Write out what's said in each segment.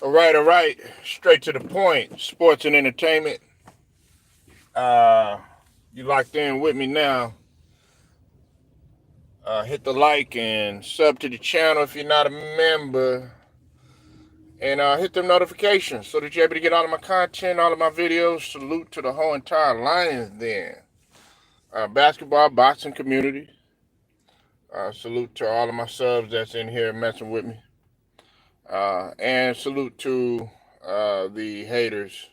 All right. Straight to the point. Sports and entertainment. Uh, you locked in with me now. Hit the like and sub to the channel if you're not a member, and hit them notifications so that you're able to get all of my content, all of my videos. Salute to the whole entire Lions Den, basketball, boxing community. Salute to all of my subs that's in here messing with me, and salute to the haters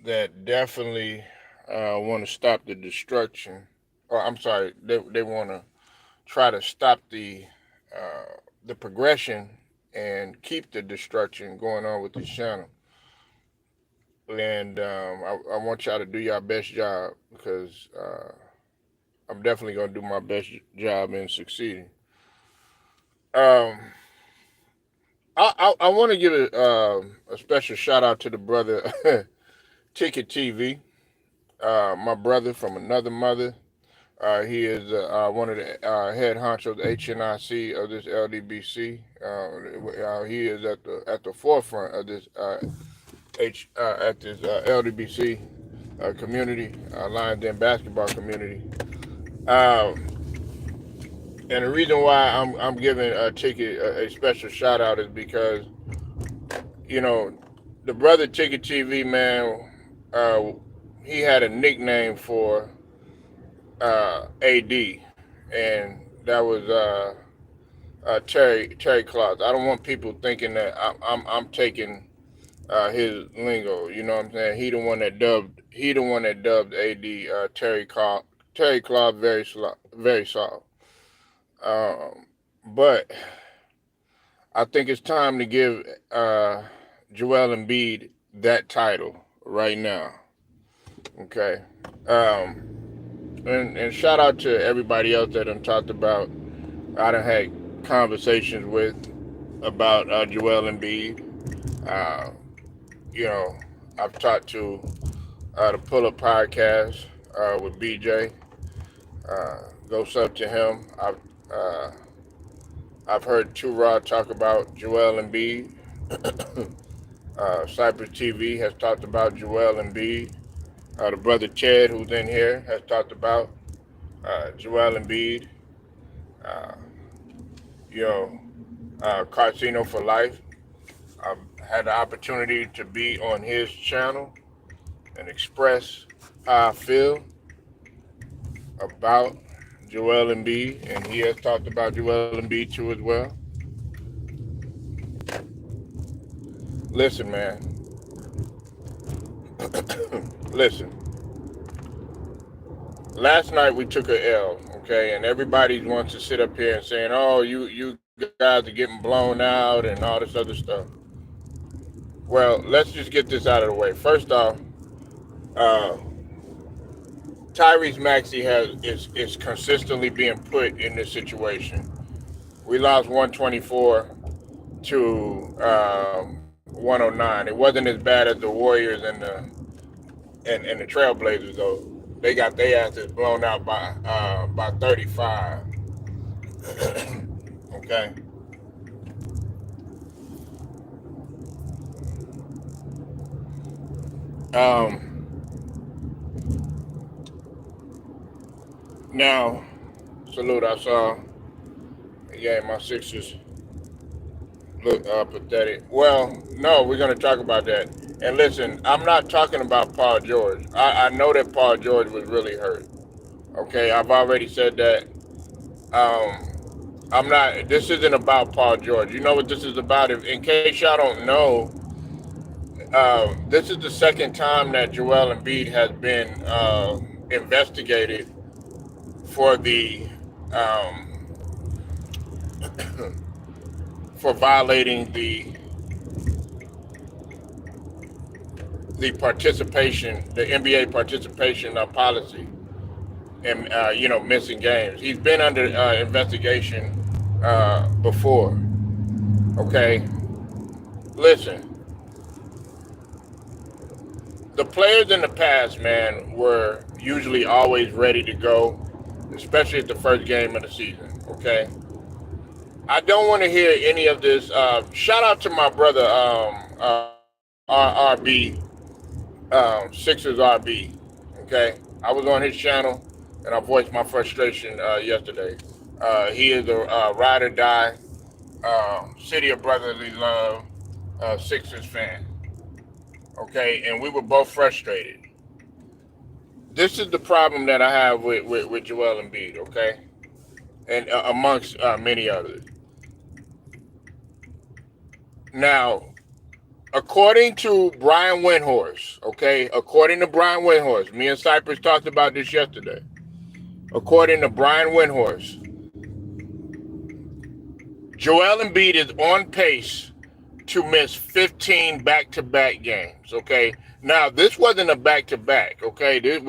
that definitely want to stop the destruction. Or I'm sorry, they want to try to stop the progression and keep the destruction going on with this channel. And I want y'all to do your best job because I'm definitely gonna do my best job in succeeding. Um, I want to give a special shout out to the brother Ticket TV, my brother from another mother. He is one of the head honchos, HNIC of this LDBC. He is at the forefront of this at this LDBC community, Lions Den basketball community. Um, and the reason why I'm giving Ticket a special shout out is because you know the brother Ticket TV man, uh, he had a nickname for AD, and that was Terry Cloth. I don't want people thinking that I'm taking his lingo. You know what I'm saying? He the one that dubbed AD Terry Cloth very soft. But I think it's time to give Joel Embiid that title right now. Okay. And shout out to everybody else that I'm talked about. I done had conversations with about Joel Embiid. Uh, you know, I've talked to the Pull Up Podcast with BJ. Go sub to him. Uh, I've heard Two Rod talk about Joel Embiid. Cypress TV has talked about Joel Embiid. The brother Chad, who's in here, has talked about Joel Embiid. Uh, you know, Casino for Life. I've had the opportunity to be on his channel and express how I feel about Joel Embiid, and he has talked about Joel Embiid too as well. Listen, man. Listen. Last night we took a L, okay, and everybody wants to sit up here and saying, "Oh, you guys are getting blown out and all this other stuff." Well, let's just get this out of the way. First off, uh, Tyrese Maxey is consistently being put in this situation. We lost 124 to 109. It wasn't as bad as the Warriors and the Trailblazers though. They got their asses blown out by 35. Okay. Now, salute. I saw. Yeah, my Sixers look pathetic. Well, no, we're going to talk about that. And listen, I'm not talking about Paul George. I know that Paul George was really hurt. Okay, I've already said that. I'm not. This isn't about Paul George. You know what this is about? If, in case y'all don't know, this is the second time that Joel Embiid has been investigated for um, for violating the participation, the NBA participation policy, and missing games. He's been under investigation before. Okay, listen, the players in the past, man, were usually always ready to go, especially at the first game of the season. Okay, I don't want to hear any of this. Shout out to my brother, RB, Sixers RB. Okay, I was on his channel and I voiced my frustration yesterday. He is a ride or die, city of brotherly love, Sixers fan. Okay, and we were both frustrated. This is the problem that I have with Joel Embiid. Okay, and amongst many others. Now, according to Brian Windhorst, okay, according to Brian Windhorst, me and Cypress talked about this yesterday. According to Brian Windhorst, Joel Embiid is on pace to miss 15 back-to-back games. Okay, now this wasn't a back-to-back. Okay, to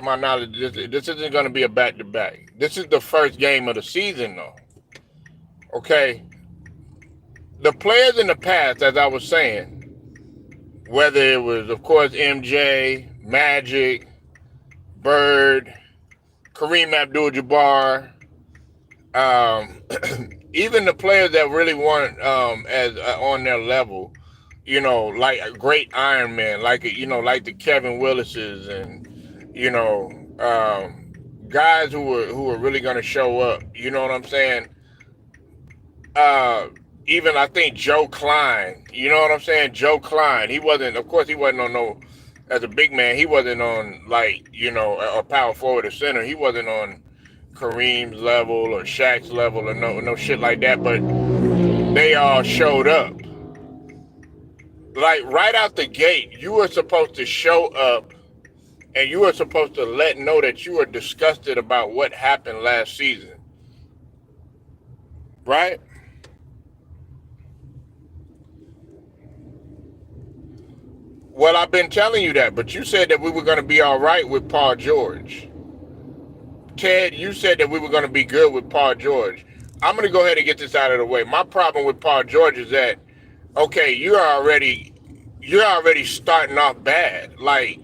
my knowledge, this isn't going to be a back-to-back. This is the first game of the season, though. Okay, the players in the past, as I was saying, whether it was, of course, MJ, Magic, Bird, Kareem Abdul-Jabbar, even the players that really weren't as on their level, like a great Iron Man, like like the Kevin Willises, and guys who were really going to show up. You know what I'm saying? Uh, Even I think Joe Klein. You know what I'm saying? Joe Klein. He wasn't. Of course, he wasn't on no. As a big man, he wasn't on like a power forward or center. He wasn't on Kareem's level or Shaq's level or no shit like that. But they all showed up. Like right out the gate, you were supposed to show up, and you were supposed to know that you were disgusted about what happened last season, right? Well, I've been telling you that, but you said that we were going to be all right with Paul George. Ted, you said that we were going to be good with Paul George. I'm going to go ahead and get this out of the way. My problem with Paul George is that, okay, you're already starting off bad. Like,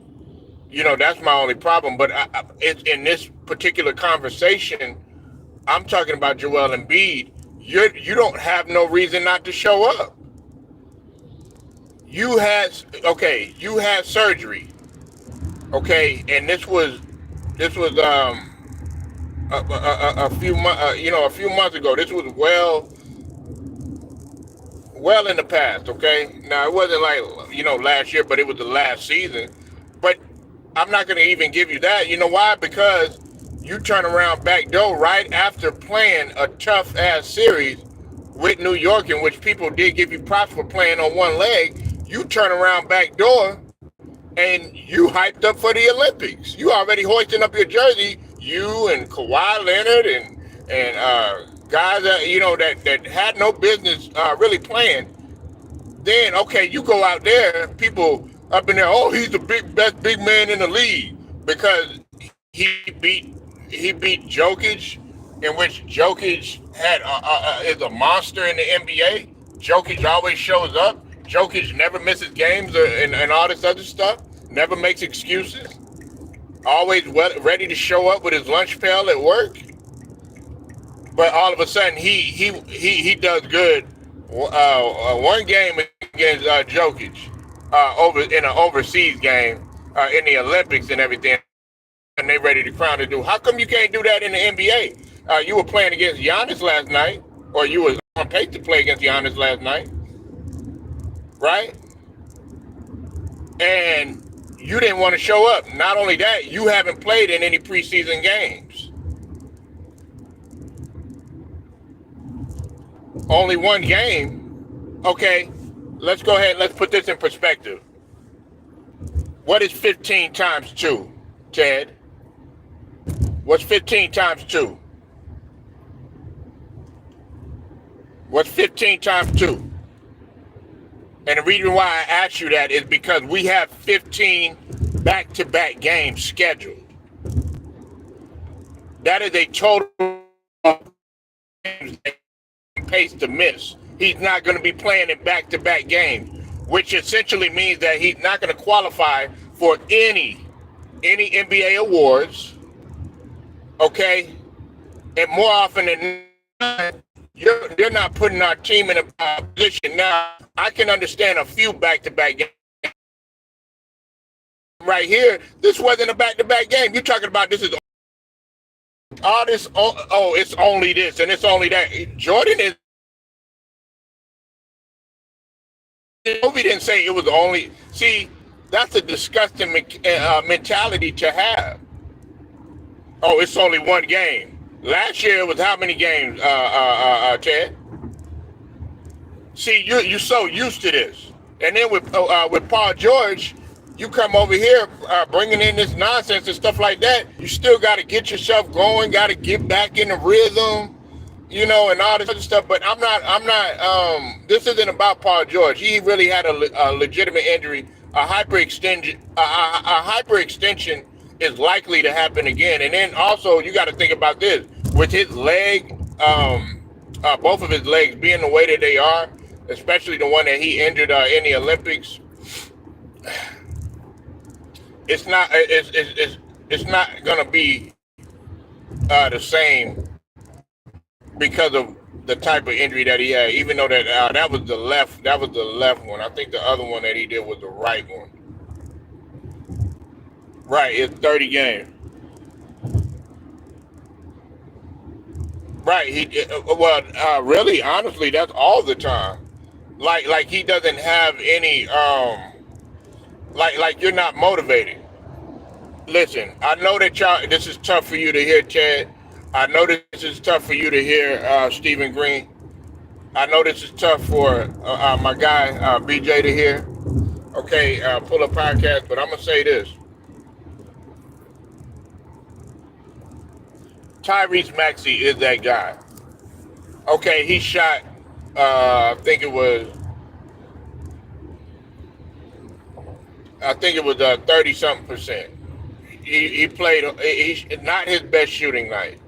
that's my only problem. But it's in this particular conversation, I'm talking about Joel Embiid. You don't have no reason not to show up. You had surgery, okay, and this was a few months ago. This was well in the past, okay. Now it wasn't like last year, but it was the last season. But I'm not going to even give you that. You know why? Because you turn around backdoor right after playing a tough ass series with New York, in which people did give you props for playing on one leg. You turn around backdoor and you hyped up for the Olympics. You already hoisting up your jersey. You and Kawhi Leonard and guys that had no business really playing. Then okay, you go out there, people up in there. Oh, he's the best big man in the league because he beat Jokic, in which Jokic is a monster in the NBA. Jokic always shows up. Jokic never misses games and all this other stuff. Never makes excuses. Always ready to show up with his lunch pail at work. But all of a sudden, he does good. One game against Jokic in an overseas game in the Olympics and everything, and they ready to crown the dude. How come you can't do that in the NBA? You were playing against Giannis last night, or you was on pace to play against Giannis last night, right? And you didn't want to show up. Not only that, you haven't played in any preseason games. Only one game. Okay, let's go ahead and let's put this in perspective. What is 15 times 2, Ted? What's 15 times 2? What's 15 times 2? And the reason why I asked you that is because we have 15 back-to-back games scheduled. That is a total pace to miss. He's not going to be playing in back-to-back games, which essentially means that he's not going to qualify for any NBA awards, okay? And more often than not, they're not putting our team in a position. Now, I can understand a few back-to-back games. Right here, this wasn't a back-to-back game. You're talking about this is all this. Oh, it's only this and it's only that. Jordan is. Kobe didn't say it was only. See, that's a disgusting mentality to have. Oh, it's only one game. Last year it was how many games, Ted? See, you're so used to this, and then with Paul George, you come over here bringing in this nonsense and stuff like that. You still got to get yourself going, got to get back in the rhythm, and all this other stuff. But I'm not. This isn't about Paul George. He really had a legitimate injury, a hyperextension. A hyperextension is likely to happen again. And then also you got to think about this with his leg, both of his legs being the way that they are, especially the one that he injured in the Olympics. It's not. It's not gonna be the same because of the type of injury that he had. Even though that was the left. That was the left one. I think the other one that he did was the right one. Right. It's 30 games. Right. Really, honestly, that's all the time. Like he doesn't have any. Like you're not motivated. Listen, I know that y'all. This is tough for you to hear, Chad. I know this is tough for you to hear, Stephen Green. I know this is tough for my guy BJ to hear. Okay, pull up podcast, but I'm gonna say this: Tyrese Maxey is that guy. Okay, he shot. I think it was. I think it was 30 something percent. He played. He's not his best shooting night.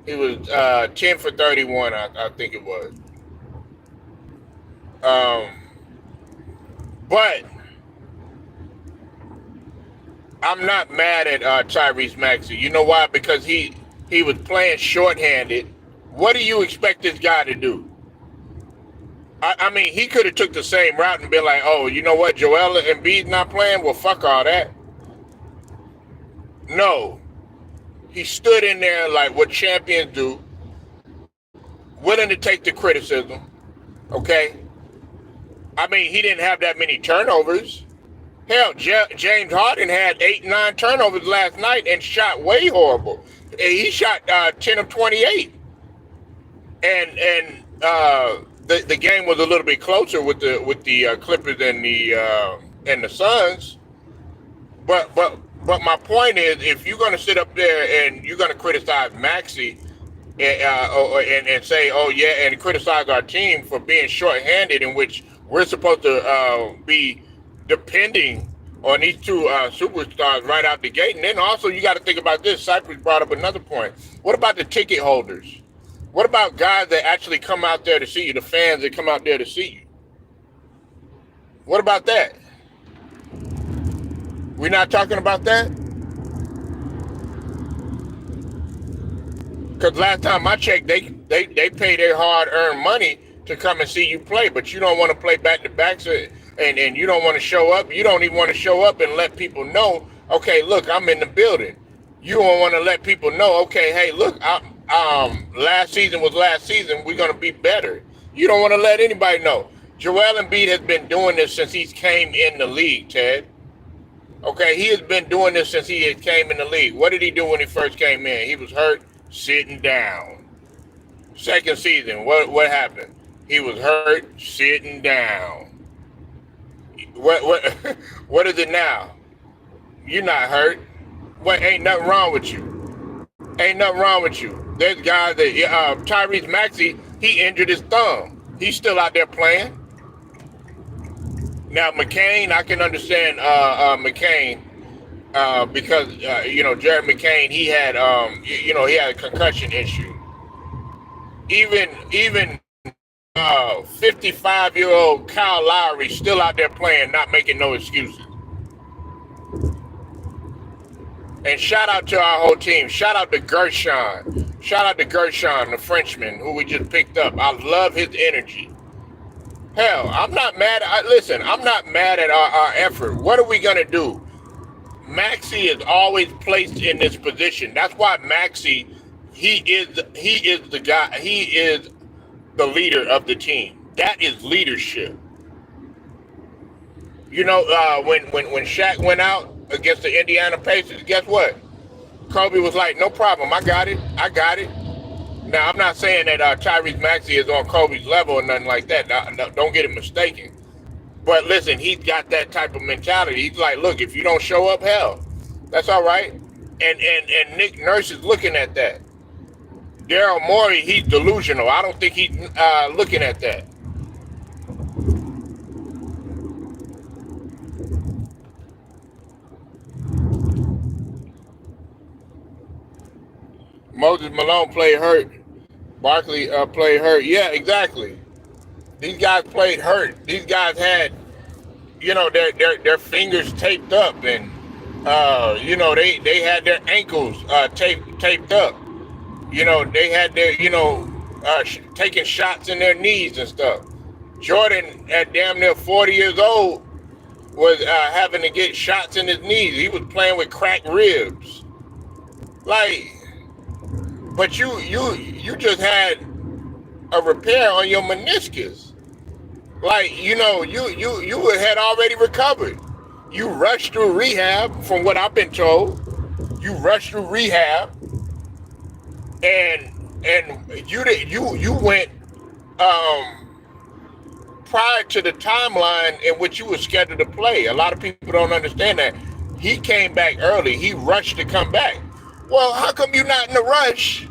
He was 10 for 31. I think it was. Um, but I'm not mad at Tyrese Maxey. You know why? Because he was playing shorthanded. What do you expect this guy to do? I mean, he could have took the same route and been like, oh, you know what, Joel Embiid's not playing? Well, fuck all that. No. He stood in there like what champions do, willing to take the criticism, okay? I mean, he didn't have that many turnovers. Hell, James Harden had 8, 9 turnovers last night and shot way horrible. He shot 10 of 28. And the game was a little bit closer with the Clippers and the Suns. But my point is, if you're going to sit up there and you're going to criticize Maxey and say, oh yeah, and criticize our team for being shorthanded, in which we're supposed to be depending on these two superstars right out the gate. And then also you got to think about this. Cypress brought up another point. What about the ticket holders? What about guys that actually come out there to see you, the fans that come out there to see you? What about that? We're not talking about that? Because last time I checked, they pay their hard-earned money to come and see you play, but you don't want to play back-to-backs and you don't want to show up. You don't even want to show up and let people know, okay, look, I'm in the building. You don't want to let people know, okay, hey, look, last season was last season. We're going to be better. You don't want to let anybody know. Joel Embiid has been doing this since he came in the league, Ted. Okay, he has been doing this since he came in the league. What did he do when he first came in? He was hurt, sitting down. Second season, what happened? He was hurt, sitting down. What is it now? You're not hurt. What? Ain't nothing wrong with you. Ain't nothing wrong with you. There's guys that Tyrese Maxey, he injured his thumb. He's still out there playing. Now McCain, I can understand McCain because Jared McCain, he had he had a concussion issue. Even 55-year-old Kyle Lowry still out there playing, not making no excuses. And shout out to our whole team. Shout out to Gershon. Shout out to Gershon, the Frenchman, who we just picked up. I love his energy. Hell, I'm not mad. Listen, I'm not mad at our effort. What are we gonna do? Maxie is always placed in this position. That's why Maxie, he is the guy. He is the leader of the team. That is leadership. You know, when Shaq went out against the Indiana Pacers, guess what? Kobe was like, "No problem, I got it. I got it." Now, I'm not saying that Tyrese Maxey is on Kobe's level or nothing like that. Don't get it mistaken. But listen, he's got that type of mentality. He's like, look, if you don't show up, hell, that's all right. And Nick Nurse is looking at that. Daryl Morey, he's delusional. I don't think he's looking at that. Moses Malone played hurt. Barkley played hurt. Yeah, exactly. These guys played hurt. These guys had, their fingers taped up, and they had their ankles taped up. They had their taking shots in their knees and stuff. Jordan, at damn near 40 years old, was having to get shots in his knees. He was playing with cracked ribs. Like, but you just had a repair on your meniscus. Like, you had already recovered. You rushed through rehab, from what I've been told. You rushed through rehab, and you went prior to the timeline in which you were scheduled to play. A lot of people don't understand that. He came back early. He rushed to come back. Well, how come you're not in a rush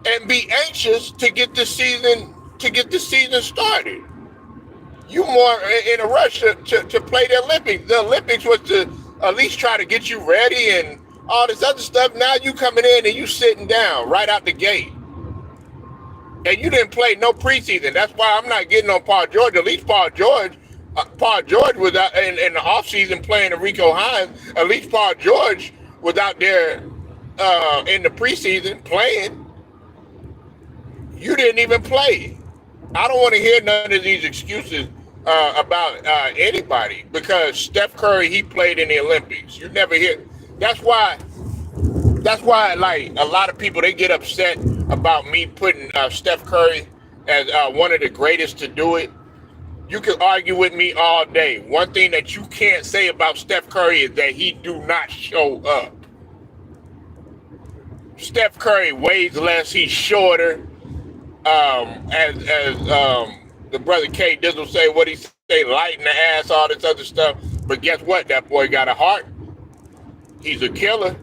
and be anxious to get the season started? You more in a rush to play the Olympics. The Olympics was to at least try to get you ready and all this other stuff. Now you coming in and you sitting down right out the gate. And you didn't play no preseason. That's why I'm not getting on Paul George. At least Paul George was out in the offseason playing Rico Hines. At least Paul George was out there in the preseason playing. You didn't even play. I don't want to hear none of these excuses about anybody, because Steph Curry, he played in the Olympics. You never hear. That's why like a lot of people, they get upset about me putting Steph Curry as one of the greatest to do it. You can argue with me all day. One thing that you can't say about Steph Curry is that he do not show up. Steph Curry weighs less. He's shorter. As the brother K Dizzle say, what he say, light in the ass, all this other stuff. But guess what? That boy got a heart. He's a killer.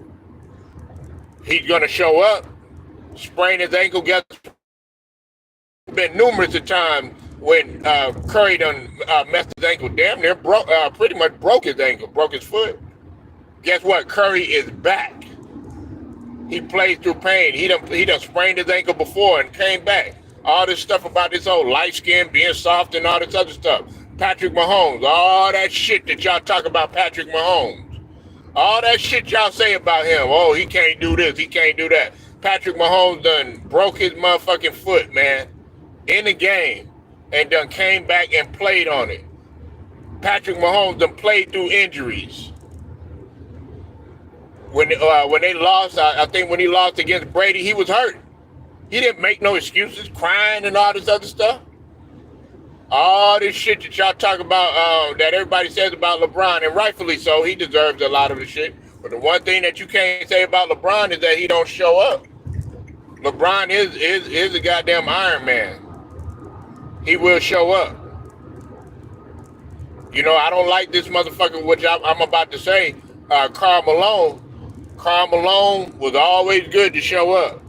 He's gonna show up. Sprain his ankle. Guess been numerous of times when Curry done messed his ankle, damn near pretty much broke his ankle, broke his foot. Guess what? Curry is back. He plays through pain. He done sprained his ankle before and came back. All this stuff about this old light skin being soft and all this other stuff. Patrick Mahomes, all that shit that y'all talk about Patrick Mahomes. All that shit y'all say about him. Oh, he can't do this, he can't do that. Patrick Mahomes done broke his motherfucking foot, man, in the game, and done came back and played on it. Patrick Mahomes done played through injuries. When they lost, I think when he lost against Brady, he was hurt. He didn't make no excuses, crying and all this other stuff. All this shit that y'all talk about, that everybody says about LeBron, and rightfully so, he deserves a lot of the shit. But the one thing that you can't say about LeBron is that he don't show up. LeBron is a goddamn Iron Man. He will show up. I don't like this motherfucker, which I'm about to say, Karl Malone. Karl Malone was always good to show up.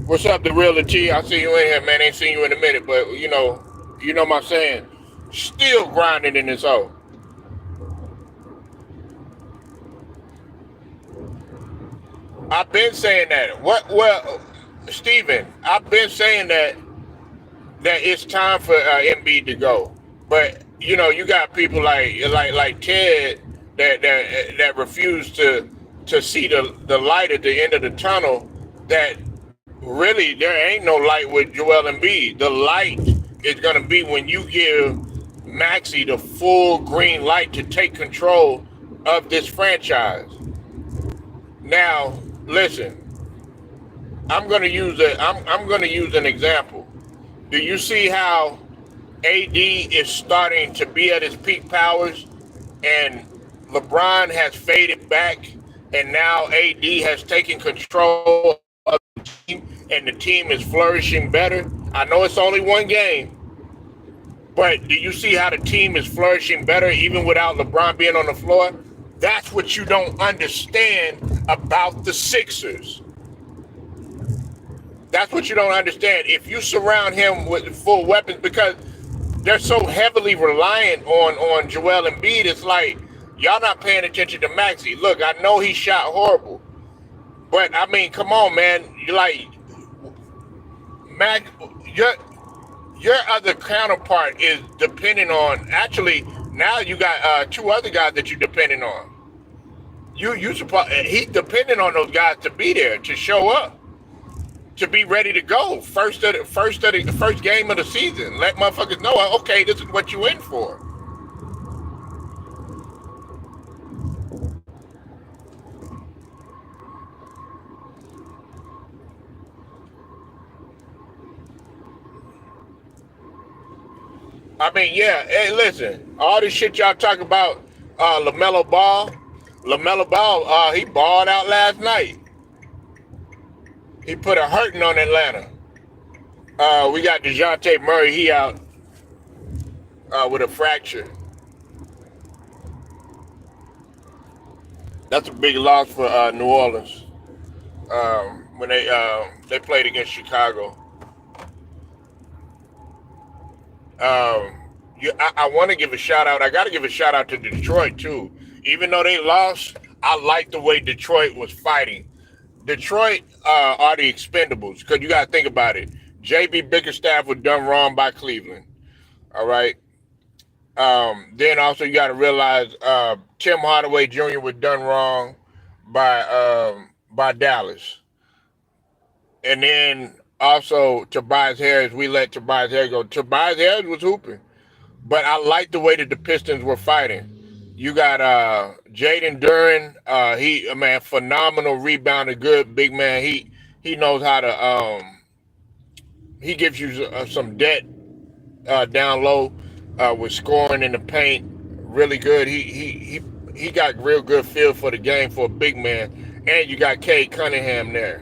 What's up, the real T? I see you in here, man. Ain't seen you in a minute, but you know my saying. Still grinding in this hole. I've been saying that. Well, Steven, I've been saying that it's time for Embiid to go. But you got people like Ted that refuse to to see the light at the end of the tunnel, that really there ain't no light with Joel Embiid. The light is going to be when you give Maxey the full green light to take control of this franchise. Now, listen, I'm going to use an example. Do you see how AD is starting to be at his peak powers, and LeBron has faded back, and now AD has taken control of the team, and the team is flourishing better? I know it's only one game, but do you see how the team is flourishing better even without LeBron being on the floor? That's what you don't understand about the Sixers. That's what you don't understand. If you surround him with full weapons, because they're so heavily reliant on Joel Embiid, it's like y'all not paying attention to Maxey. Look, I know he shot horrible, but I mean, come on, man. You're like Max, your other counterpart is depending on. Actually, now you got two other guys that you're depending on. He's depending on those guys to be there, to show up, to be ready to go. First game of the season. Let motherfuckers know, okay, this is what you in for. I mean, yeah. Hey, listen, all this shit y'all talk about, LaMelo Ball, he balled out last night. He put a hurting on Atlanta. We got DeJounte Murray. He out with a fracture. That's a big loss for New Orleans when they played against Chicago. I want to give a shout out. I got to give a shout out to Detroit too. Even though they lost, I like the way Detroit was fighting. Detroit are the expendables, because you got to think about it. J.B. Bickerstaff was done wrong by Cleveland. All right. Then also you got to realize Tim Hardaway Jr. was done wrong by Dallas. And then also Tobias Harris, we let Tobias Harris go. Tobias Harris was hooping. But I like the way that the Pistons were fighting. You got Jaden Duren. Phenomenal rebounder, good big man. He knows how to. He gives you some depth down low with scoring in the paint. Really good. He got real good feel for the game for a big man. And you got Cade Cunningham there.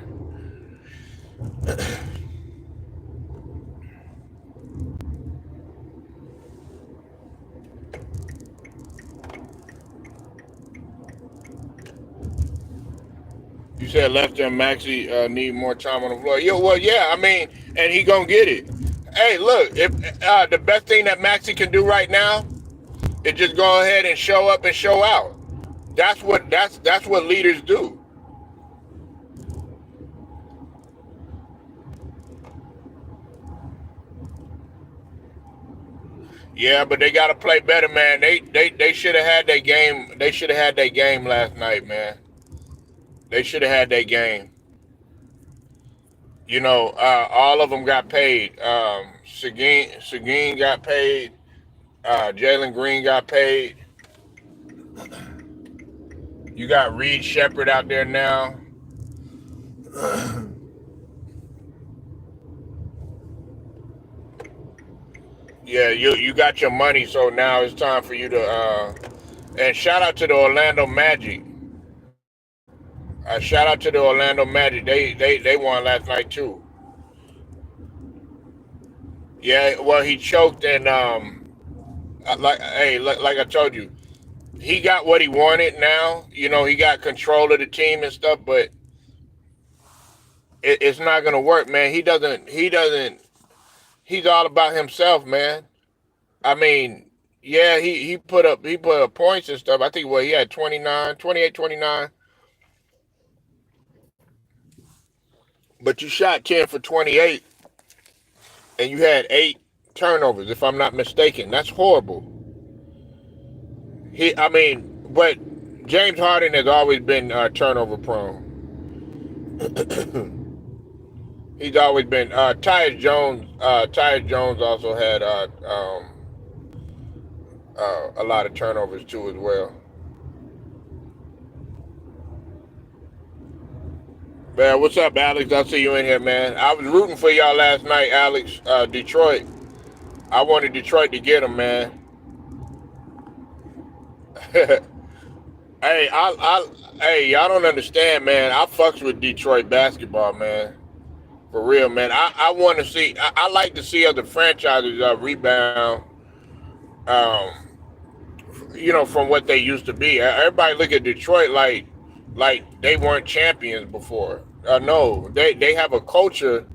You said Lester and Maxey need more time on the floor. Yeah. I mean, and he gonna get it. Hey, look, if the best thing that Maxey can do right now is just go ahead and show up and show out. That's what leaders do. Yeah, but they gotta play better, man. They should have had their game. They should have had their game last night, man. They should have had their game. All of them got paid. Seguin got paid. Jalen Green got paid. You got Reed Shepard out there now. Yeah, you got your money, so now it's time for you to. And shout out to the Orlando Magic. Shout out to the Orlando Magic. They won last night too. Yeah, well he choked, and like I told you, he got what he wanted now. He got control of the team and stuff, but it's not gonna work, man. He doesn't. He's all about himself, man. I mean, yeah, he put up points and stuff. I think he had 29, 28, 29. But you shot 10 for 28 and you had 8 turnovers, if I'm not mistaken. That's horrible. But James Harden has always been turnover prone. He's always been. Tyus Jones. Tyus Jones also had a lot of turnovers too as well. Man, what's up, Alex? I see you in here, man. I was rooting for y'all last night, Alex. Detroit. I wanted Detroit to get them, man. Hey, y'all don't understand, man. I fucks with Detroit basketball, man. For real, man. I want to see. I like to see other franchises rebound. Um, from what they used to be. Everybody look at Detroit like they weren't champions before. No, they have a culture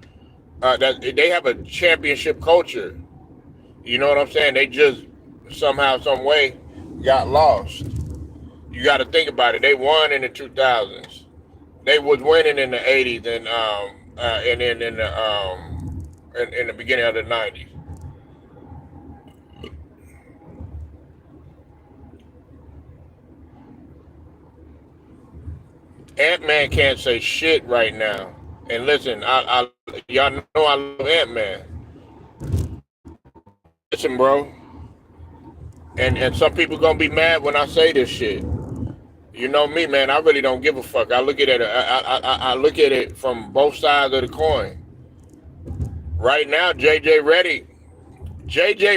that they have a championship culture. You know what I'm saying? They just somehow, some way, got lost. You got to think about it. They won in the 2000s. They was winning in the 80s and then in the beginning of the 90s. Ant-Man can't say shit right now. And listen, y'all know I love Ant-Man. Listen, bro. And some people gonna be mad when I say this shit. You know me, man. I really don't give a fuck. I look at it. I look at it from both sides of the coin. Right now, JJ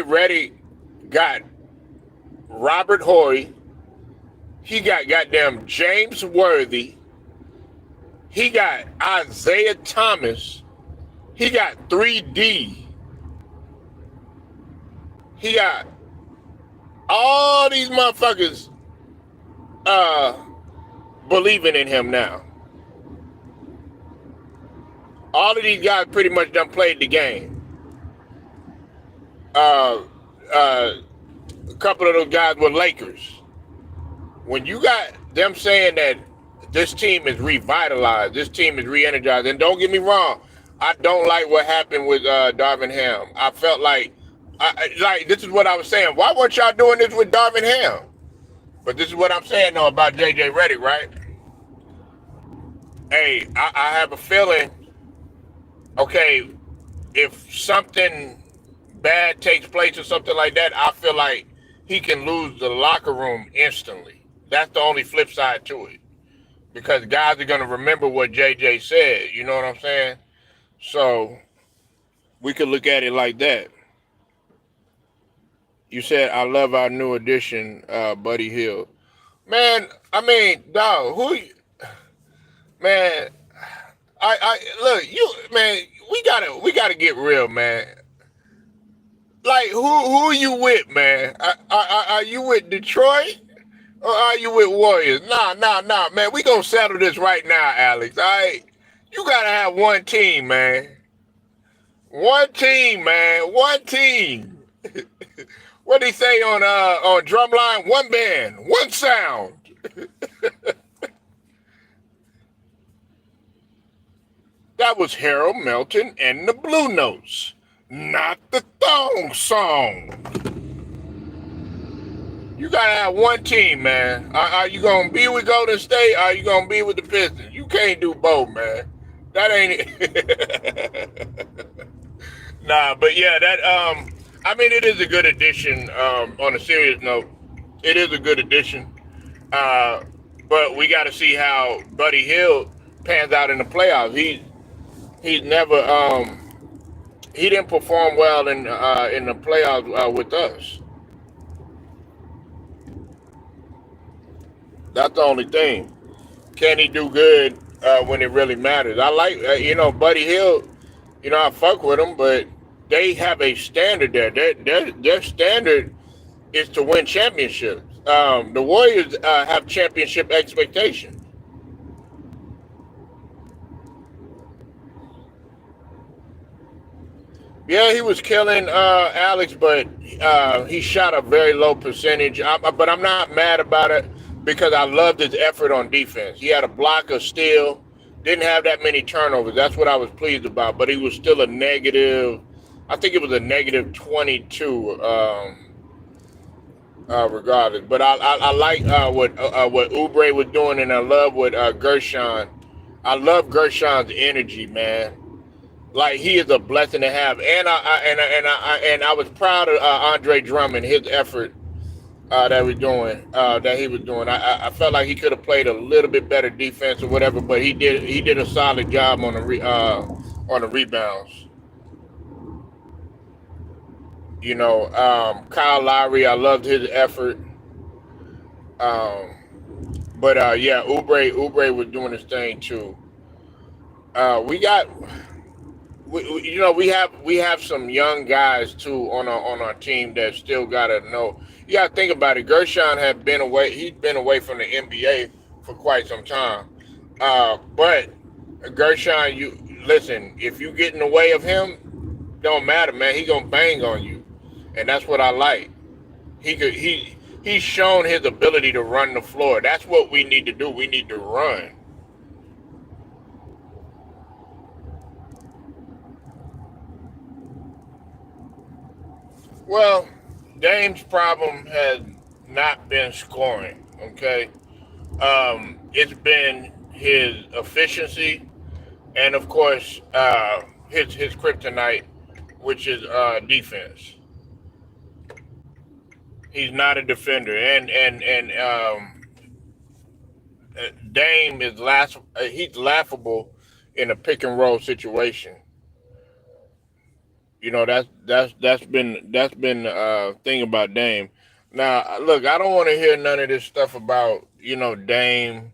Reddy got Robert Horry. He got goddamn James Worthy. He got Isaiah Thomas. He got 3D. He got all these motherfuckers believing in him now. All of these guys pretty much done played the game. A couple of those guys were Lakers. When you got them saying that this team is revitalized, this team is re-energized, and don't get me wrong, I don't like what happened with Darvin Ham. I felt like this is what I was saying. Why weren't y'all doing this with Darvin Ham? But this is what I'm saying though about JJ Redick, right? Hey, I have a feeling. Okay, if something bad takes place or something like that, I feel like he can lose the locker room instantly. That's the only flip side to it. Because guys are going to remember what JJ said. You know what I'm saying? So we could look at it like that. You said, I love our new addition, Buddy Hield. Man, I mean, dog, man, I look, man, we gotta get real, man. Like, who are you with, man? Are you with Detroit or are you with Warriors? Nah, man. We gonna settle this right now, Alex. All right, you gotta have one team, man. One team, man. One team. What they say on Drumline? One band, one sound. That was Harold Melton and the Blue Notes, not the Thong Song. You gotta have one team, man. Are you gonna be with Golden State? Or are you gonna be with the Pistons? You can't do both, man. That ain't it. Nah, but yeah, I mean, it is a good addition. On a serious note, it is a good addition. But we got to see how Buddy Hield pans out in the playoffs. He's never he didn't perform well in the playoffs with us. That's the only thing. Can he do good when it really matters? I like Buddy Hield. I fuck with him, but they have a standard there. Their standard is to win championships. The Warriors have championship expectations. Yeah, he was killing Alex, but he shot a very low percentage. But I'm not mad about it because I loved his effort on defense. He had a block, a steal, didn't have that many turnovers. That's what I was pleased about. But he was still a negative. I think it was a negative 22 regardless. But I like what Oubre was doing, and I love what Gershon. I love Gershon's energy, man. Like he is a blessing to have, and I was proud of Andre Drummond, his effort that he was doing. I felt like he could have played a little bit better defense or whatever, but he did a solid job on the rebounds. Kyle Lowry, I loved his effort. Um, but yeah, Oubre was doing his thing too. We got we have some young guys too on our team that still gotta know. You gotta think about it. Gershon had been away. He's been away from the NBA for quite some time. But Gershon, you listen. If you get in the way of him, don't matter, man. He gonna bang on you, and that's what I like. He's shown his ability to run the floor. That's what we need to do. We need to run. Well, Dame's problem has not been scoring. Okay, it's been his efficiency, and of course, his kryptonite, which is defense. He's not a defender, and Dame is he's laughable in a pick and roll situation. That's been thing about Dame. Now, look, I don't want to hear none of this stuff about Dame,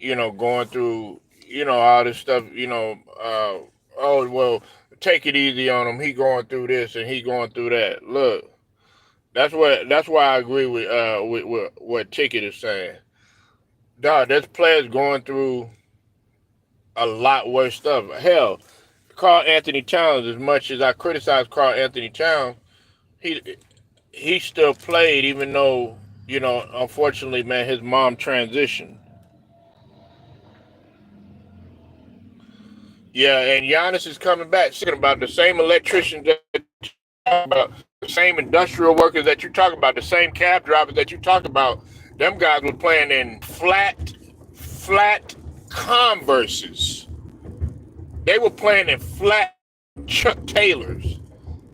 going through all this stuff. Oh well, take it easy on him. He going through this and he going through that. Look, that's why I agree with what Ticket is saying. Dog, there's players going through a lot worse stuff. Hell, Carl Anthony Towns, as much as I criticize Carl Anthony Towns, he he still played even though, unfortunately, man, his mom transitioned. Yeah, and Giannis is coming back. Speaking about the same electricians that you talk about, the same industrial workers that you talk about, the same cab drivers that you talk about, them guys were playing in flat Converses. They were playing in flat Chuck Taylors.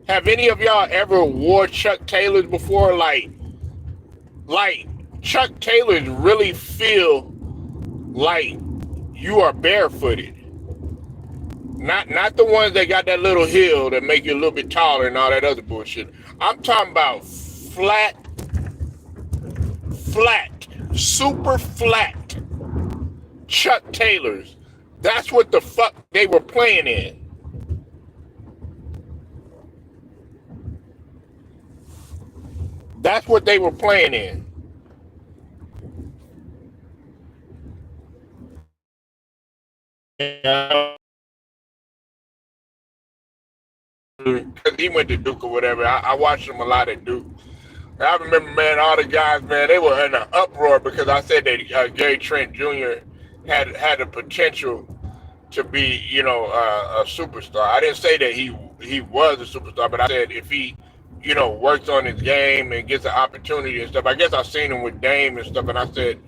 Have any of y'all ever wore Chuck Taylors before? Like Chuck Taylors really feel like you are barefooted. Not the ones that got that little heel that make you a little bit taller and all that other bullshit. I'm talking about flat, super flat Chuck Taylors. That's what the fuck they were playing in. That's what they were playing in. Because he went to Duke or whatever. I watched him a lot at Duke. I remember, man, all the guys, man, they were in an uproar because I said that Gary Trent Jr. had the potential to be, a superstar. I didn't say that he was a superstar, but I said if he, works on his game and gets an opportunity and stuff. I guess I've seen him with Dame and stuff, and I said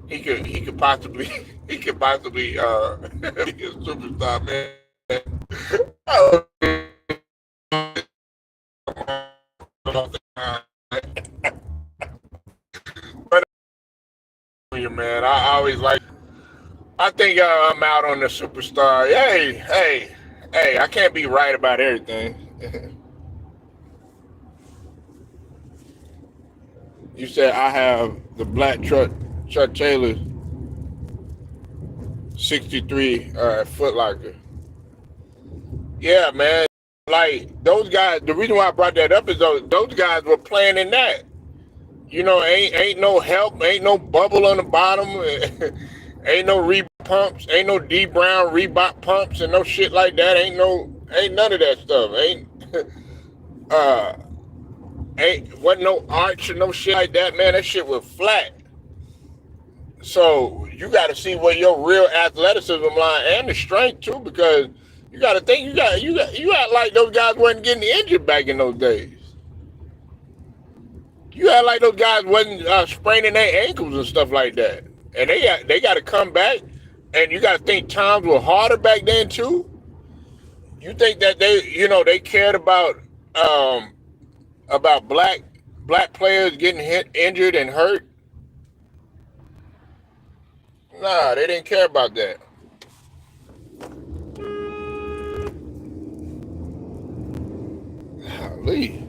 he could possibly he could possibly be a superstar, man. Oh, but man, I always like. I think I'm out on the superstar. Hey! I can't be right about everything. You said I have the black Chuck Taylor 63 Foot Locker. Yeah, man. Like those guys. The reason why I brought that up is those guys were playing in that. Ain't no help, ain't no bubble on the bottom, ain't no Reebok pumps, ain't no D Brown Reebok pumps and no shit like that. Ain't none of that stuff. Uh wasn't no arch or no shit like that, man. That shit was flat. So you got to see where your real athleticism lie and the strength too, because you got to think you got like those guys wasn't getting injured back in those days. You act like those guys wasn't spraining their ankles and stuff like that, and they got to come back, and you got to think times were harder back then too. You think that they cared um about black players getting injured and hurt? Nah, they didn't care about that. Golly.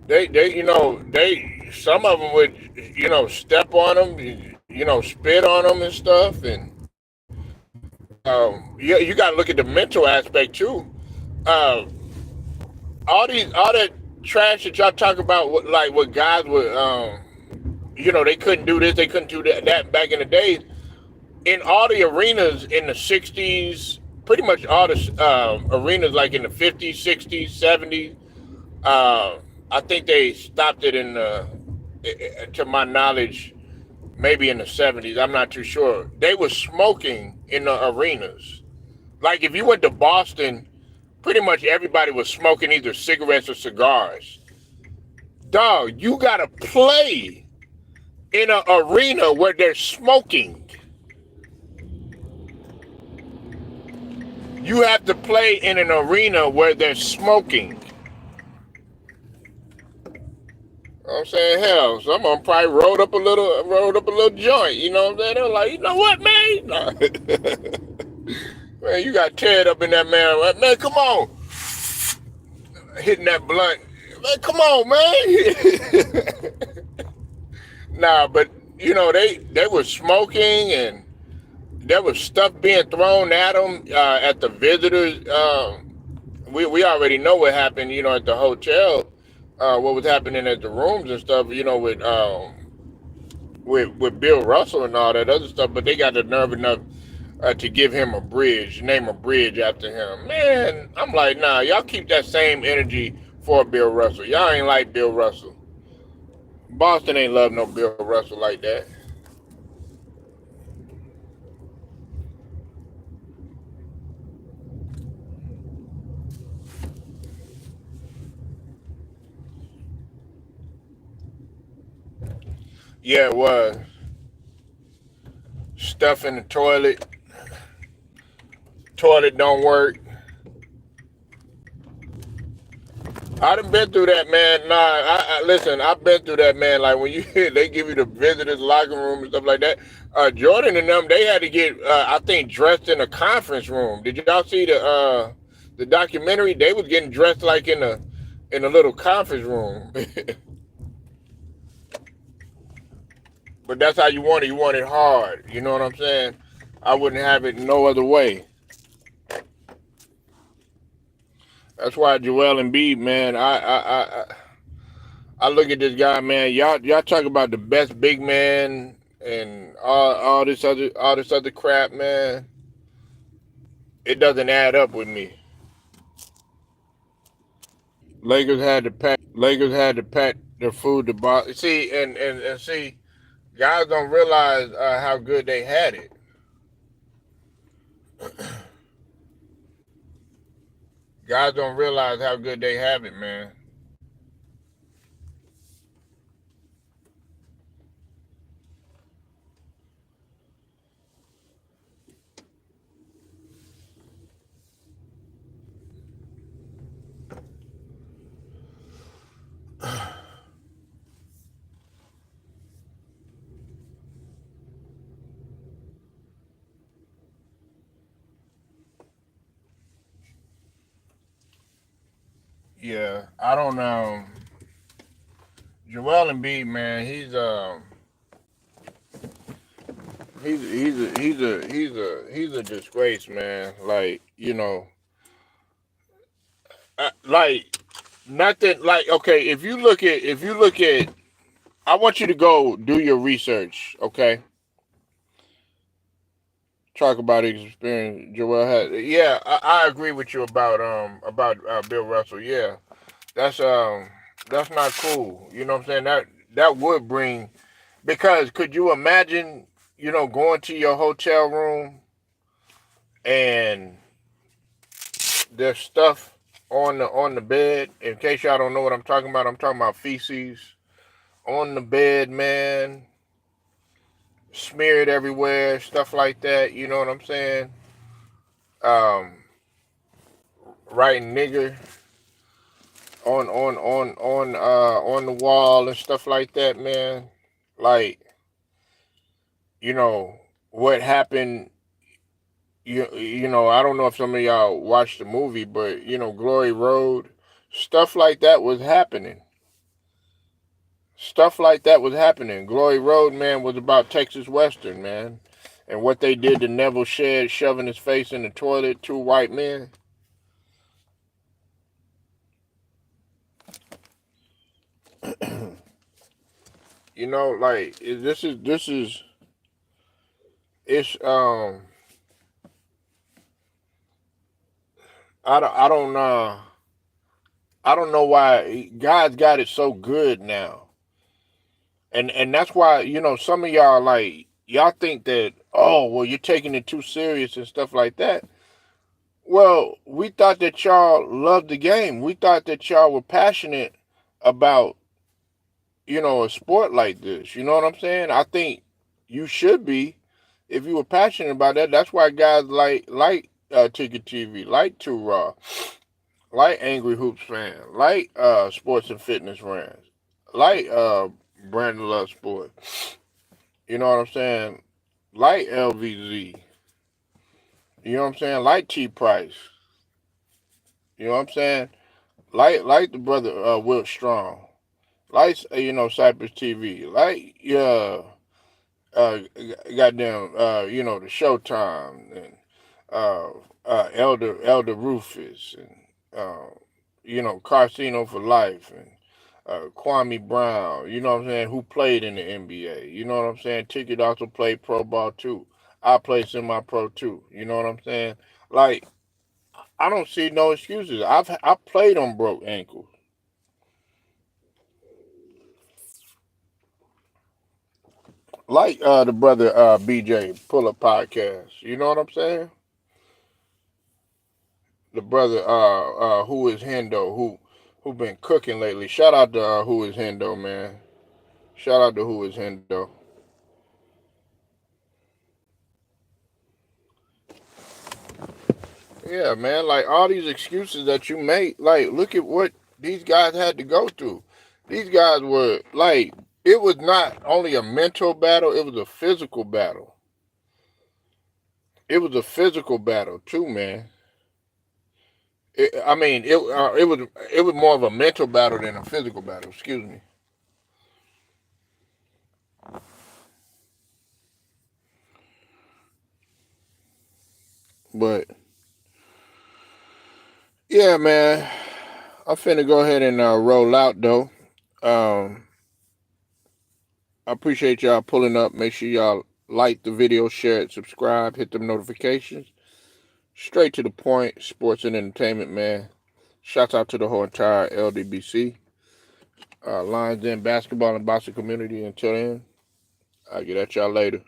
They some of them would step on them, spit on them and stuff, and you got to look at the mental aspect too. Uh, all that trash that y'all talk about, like what guys would, they couldn't do this, they couldn't do that back in the days. In all the arenas in the '60s, pretty much all the arenas like in the '50s, '60s, '70s. I think they stopped it to my knowledge, maybe in the '70s. I'm not too sure. They were smoking in the arenas. Like if you went to Boston, pretty much everybody was smoking either cigarettes or cigars. Dog, you gotta play in an arena where they're smoking. You have to play in an arena where they're smoking. I'm saying, hell, some of them probably rolled up a little joint. You know what I'm saying? They're like, you know what, man? Nah. Man, you got teared up in that man. Man, come on, hitting that blunt. Man, come on, man. Nah, but they were smoking and there was stuff being thrown at them at the visitors. We already know what happened, at the hotel. What was happening at the rooms and stuff, with Bill Russell and all that other stuff. But they got the nerve enough to give him name a bridge after him. Man, I'm like, nah, y'all keep that same energy for Bill Russell. Y'all ain't like Bill Russell. Boston ain't love no Bill Russell like that. Yeah, it was. Stuff in the toilet. Toilet don't work. I done been through that, man. Nah, listen, I've been through that, man. Like when they give you the visitors locker room and stuff like that. Jordan and them, they had to get, I think, dressed in a conference room. Did y'all see the documentary? They was getting dressed like in a little conference room. But that's how you want it. You want it hard. You know what I'm saying? I wouldn't have it no other way. That's why Joel Embiid, man. I look at this guy, man. Y'all talk about the best big man and all this other crap, man. It doesn't add up with me. Lakers had to pack their food to box. See, and see, guys don't realize how good they had it. Guys don't realize how good they have it, man. Yeah, I don't know. Joel Embiid, man, he's a disgrace, man. Like like nothing. Like okay, if you look at, I want you to go do your research. Okay, talk about his experience. Joel had. Yeah, I agree with you about Bill Russell. Yeah, that's that's not cool. You know what I'm saying? That would bring, because could you imagine, going to your hotel room and there's stuff. on the bed. In case y'all don't know what I'm talking about feces on the bed, man, smeared everywhere, stuff like that. You know what I'm saying? Um, writing nigger on the wall and stuff like that, man. Like, you know what happened. I don't know if some of y'all watched the movie, but Glory Road, stuff like that was happening. Stuff like that was happening. Glory Road, man, was about Texas Western, man, and what they did to Neville Shedd, shoving his face in the toilet. Two white men. Like this is it's I don't know why God's got it so good now. And that's why, some of y'all, like, y'all think that, oh, well, you're taking it too serious and stuff like that. Well, we thought that y'all loved the game. We thought that y'all were passionate about, a sport like this. You know what I'm saying? I think you should be if you were passionate about that. That's why guys like Ticket TV, like Too Raw, like Angry Hoops fan, like Sports and Fitness Rants, like Brandon Love Sport. You know what I'm saying? Like LVZ. You know what I'm saying? Like T Price. You know what I'm saying? Like the brother Will Strong. Like Cypress TV. Like uh goddamn the Showtime and Elder Rufus and Carcino for Life and Kwame Brown, you know what I'm saying, who played in the NBA. You know what I'm saying? Ticket also played pro ball too. I played semi-pro too. You know what I'm saying? Like, I don't see no excuses. I played on broke ankles. Like the brother BJ Pull Up Podcast. You know what I'm saying? The brother who is Hendo, who been cooking lately. Shout out to who is Hendo, man. Shout out to who is Hendo. Yeah, man. Like all these excuses that you make, like look at what these guys had to go through. These guys were like, it was not only a mental battle, it was a physical battle. It was a physical battle too, man. I mean, it was more of a mental battle than a physical battle. Excuse me. But yeah, man, I'm finna go ahead and roll out though. Um, I appreciate y'all pulling up. Make sure y'all like the video, share it, subscribe, hit them notifications. Straight to the point, sports and entertainment, man. Shouts out to the whole entire LDBC, Lions Den basketball and boxing community. Until then, I'll get at y'all later.